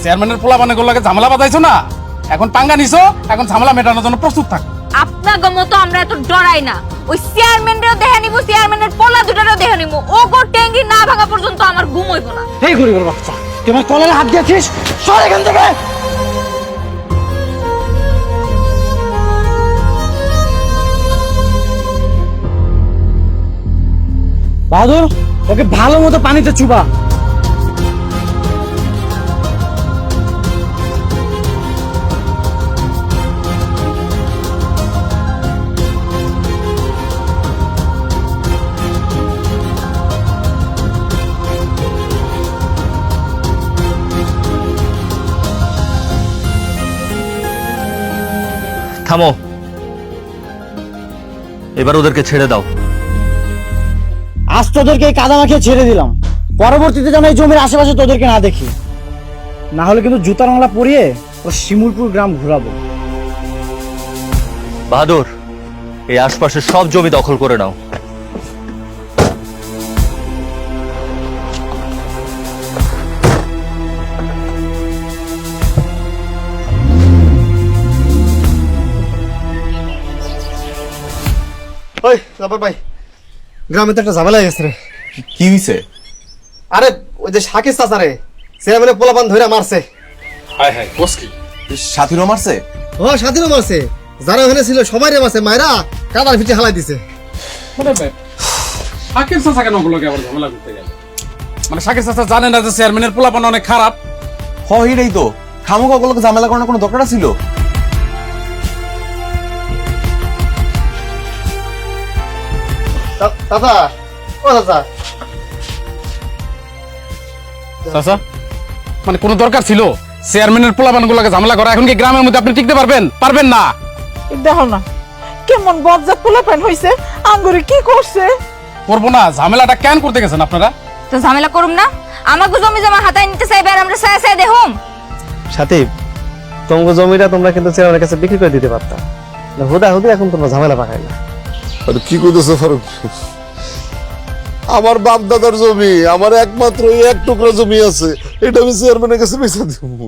চেয়ারম্যানের পোলাপানে গুলোকে ঝামেলা বাঁধাইছো না, এখন পাঙ্গা নিছো, এখন ঝামেলা মেটানোর জন্য প্রস্তুত থাক। আপনার মতো আমরা এত ডরাই না। ওই চেয়ারম্যানরেও দেখে নিব, চেয়ারম্যানের পোলা দুটারও দেখে নিব। ও গো ট্যাঙ্গি না ভাঙা পর্যন্ত আমার ঘুম হইব না। এই গরিবের বাচ্চা, তুই আমার কলারে হাত দিয়েছিস, সর এখান থেকে। বাহাদুর, ওকে ভালো মতো পানিতে চুবা। থামো, এবার ওদেরকে ছেড়ে দাও। আজ তোদেরকে এই কাদা মাখিয়ে ছেড়ে দিলাম, পরবর্তীতে যেন এই জমির আশেপাশে তোদেরকে না দেখি, না হলে কিন্তু জুতার মালা পরিয়ে ও শিমুলপুর গ্রাম ঘুরাবো। বাহাদুর, এই আশপাশের সব জমি দখল করে নাও। ওই জাফর ভাই, গ্রামে তো একটা ঝামেলা হয়ে গেছে রে। কি হইছে? আরে ওই যে শাকির চাচা রে চেয়ারম্যানের পোলাপান ধরে মারছে। হায় হায়, বস কি? সাথীরও মারছে? ও স্বাধীনও মারছে, যারা ওখানে ছিল সবাই রে মারছে, মায়েরা কাদার পিঠে হালাই দিছে। মানে শাকির চাচা কেন ওগুলোকে আবার ঝামেলা করতে গেল? মানে শাকির চাচা জানে না যে চেয়ারম্যানের পোলাপান অনেক খারাপ? হইরেই তো, খামোকা ওগুলোকে ঝামেলা করার কোনো দরকার ছিল? চাচা, ও চাচা, চাচা, মানে কোনো দরকার ছিল চেয়ারম্যানের পোলাপান গুলোকে ঝামেলা করা? এখন কি গ্রামের মধ্যে আপনি টিকতে পারবেন? পারবেন না। দেখো না কেমন বজ্জাত পোলাপান হইছে, আঙ্গুরে কি করছে। করবো না, ঝামেলাটা কেন করতে গেছেন আপনারা? তো ঝামেলা করুম না? আমাকে জমি জমা হাতায় নিতে চাইবে আর আমরা সায়া সায়া দেখুম? সাথী, তোমার জমিটা তোমরা কিন্তু চেয়ারম্যানের কাছে বিক্রি করে দিতে পারতা, হুদা হুদি এখন তোমরা ঝামেলা পাকাই না। আরে কি কইতেছো ফারুক? আমার বাপ দাদার জমি, আমার একমাত্র এই এক টুকরা জমি আছে, এটা আমি চেয়ারম্যানের কাছে বেচে দিব।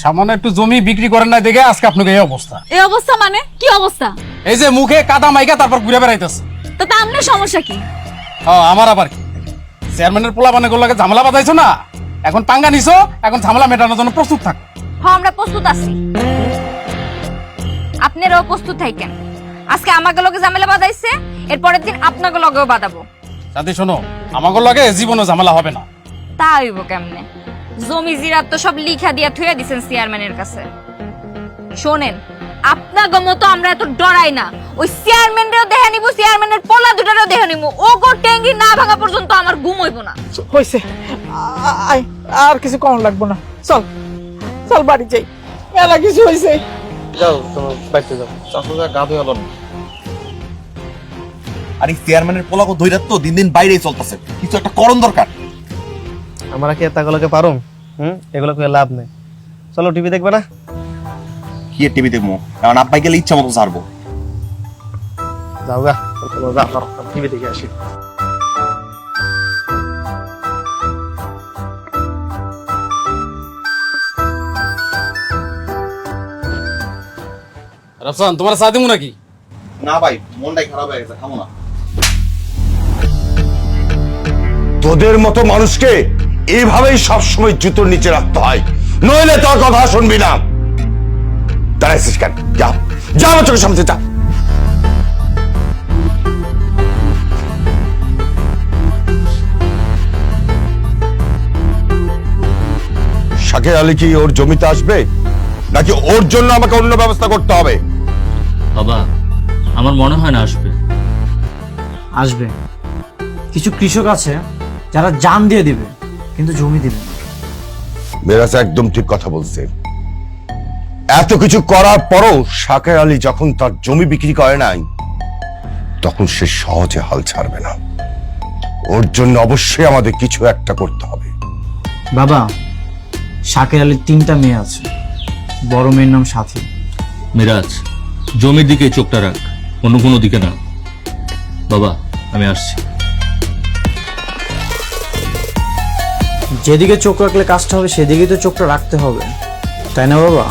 সামান্য একটু জমি বিক্রি করেন না দেখে আজকে আপনাকে এই অবস্থা। এই অবস্থা মানে কি অবস্থা? এই যে মুখে কাদা মাইকা তারপর ঘুরে বেড়াইতেছে। তো তা আপনার সমস্যা কি? আমার আবার কি? চেয়ারম্যানের পোলাপানে গুলোকে ঝামেলা বাঁধাইছো না, এখন পাঙ্গা নিছো, এখন ঝামেলা মেটানোর জন্য প্রস্তুত থাক। হ্যাঁ, আমরা প্রস্তুত আছি, আপনারাও প্রস্তুত থাকেন। আজকে আমাকে লগে ঝামেলা বাঁধাইছে, এর পরের দিন আপনাকে লগেও বাঁধাবো। সাথী শোনো, আমাকে লগে জীবনও ঝামেলা হবে না। তা হইব কেমনে? জমি জিরাত তো সব লিখা দিয়া থুয়া দিছেন চেয়ারম্যানের কাছে। শোনেন, আপনাকে মতো আমরা এত ডরাই না। ওই চেয়ারম্যানরেও দেখে নিব, চেয়ারম্যানের পোলা দুটারও দেখে নিব। ও গো ট্যাঙ্গি না ভাঙা পর্যন্ত আমার ঘুম হইব না। হইছে, আর কিছু কম লাগবো না, চল চল বাড়ি যাই, মেলা কিছু হইছে। যাও তোমার বাড়িতে যাও, চাচা গা ধুয়ে এলো না। আর এই চেয়ারম্যানের পোলাকো ধইরা তো দিন দিন বাইরেই চলতেছে, কিছু একটা করণ দরকার। আমরা কি এতগুলোকে পারুম? এগুলো করে লাভ নেই। চলো টিভি দেখবে না? কি টিভি দেখবো? কারণ আব্বাই গেলে ইচ্ছা মতো ছাড়বো। যাও গা, চলো যাও, টিভি দেখে আসি। রাফসান, তোমার চা দিমু নাকি? না ভাই, মনটাই খারাপ হয়ে গেছে, খাবো না। তোদের মতো মানুষকে এইভাবেই সবসময় জুতোর নিচে রাখতে হয়, নইলে তোর কথা শুনবি না। দাঁড়াইছিস কেন? যা যা, আমার চোখের সামনে যা। শাকির আলী কি ওর জমিতে আসবে, নাকি ওর জন্য আমাকে অন্য ব্যবস্থা করতে হবে? বাবা, আমার মনে হয় না আসবে। আসবে। কিছু কৃষক আছে যারা জান দিয়ে দিবে কিন্তু জমি দিবে না। মেরাজ একদম ঠিক কথা বলছে। এত কিছু করার পরও শাকির আলী যখন তার জমি বিক্রি করে নাই, তখন সে সহজে হাল ছাড়বে না। ওর জন্য অবশ্যই আমাদের কিছু একটা করতে হবে। বাবা, শাকির আলীর 3টা মেয়ে আছে, বড় মেয়ের নাম সাথী। মিরাজ, জমির দিকে চোখটা রাখ, অন্য কোনো দিকে না। বাবা, আমি আসছি। যেদিকে চোখ রাখলে কাজটা হবে সেদিকেই তো চোখটা রাখতে হবে, তাই না বাবা?